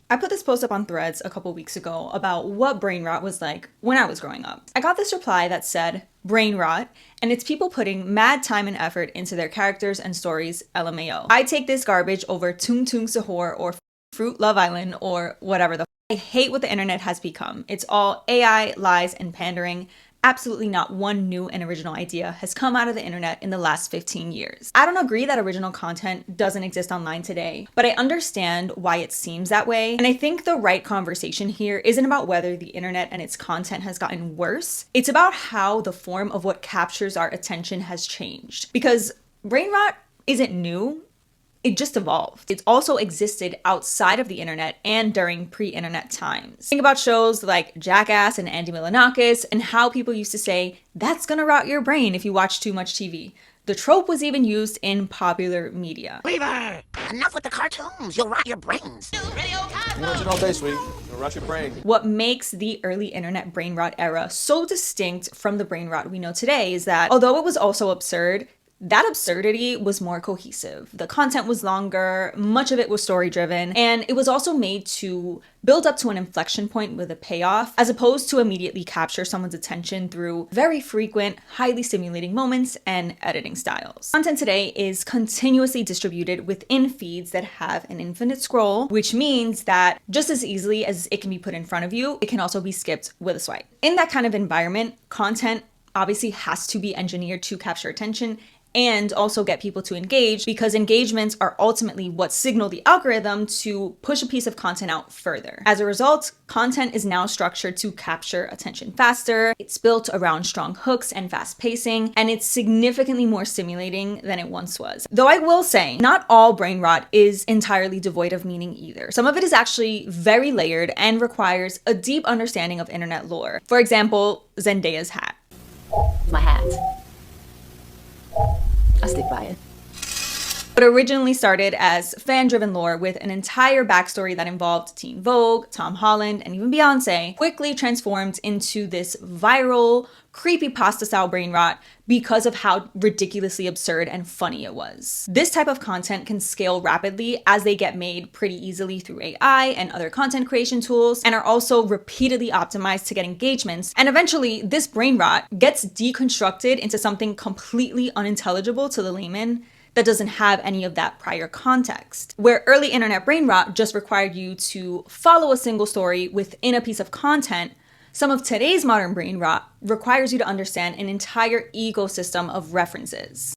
I put this post up on Threads a couple weeks ago about what brain rot was like when I was growing up. I got this reply that said, brain rot, and it's people putting mad time and effort into their characters and stories, LMAO. I take this garbage over Tung Tung Sahur or Fruit Love Island or whatever the I hate what the internet has become. It's all AI, lies, and pandering. Absolutely not one new and original idea has come out of the internet in the last 15 years. I don't agree that original content doesn't exist online today, but I understand why it seems that way. And I think the right conversation here isn't about whether the internet and its content has gotten worse. It's about how the form of what captures our attention has changed. Because brain rot isn't new. It just evolved. It's also existed outside of the internet and during pre-internet times. Think about shows like Jackass and Andy Milonakis and how people used to say, that's gonna rot your brain if you watch too much TV. The trope was even used in popular media. Weaver, enough with the cartoons. You'll rot your brains. You watch it all day, sweet. You'll rot your brain. What makes the early internet brain rot era so distinct from the brain rot we know today is that although it was also absurd, that absurdity was more cohesive. The content was longer, much of it was story driven, and it was also made to build up to an inflection point with a payoff, as opposed to immediately capture someone's attention through very frequent, highly stimulating moments and editing styles. Content today is continuously distributed within feeds that have an infinite scroll, which means that just as easily as it can be put in front of you, it can also be skipped with a swipe. In that kind of environment, content obviously has to be engineered to capture attention and also get people to engage, because engagements are ultimately what signal the algorithm to push a piece of content out further. As a result, content is now structured to capture attention faster. It's built around strong hooks and fast pacing, and it's significantly more stimulating than it once was. Though I will say, not all brain rot is entirely devoid of meaning either. Some of it is actually very layered and requires a deep understanding of internet lore. For example, Zendaya's hat. My hat. I stick by it. It originally started as fan-driven lore with an entire backstory that involved Teen Vogue, Tom Holland, and even Beyonce, quickly transformed into this viral, creepypasta-style brain rot because of how ridiculously absurd and funny it was. This type of content can scale rapidly as they get made pretty easily through AI and other content creation tools, and are also repeatedly optimized to get engagements. And eventually, this brain rot gets deconstructed into something completely unintelligible to the layman that doesn't have any of that prior context. Where early internet brain rot just required you to follow a single story within a piece of content, some of today's modern brain rot requires you to understand an entire ecosystem of references.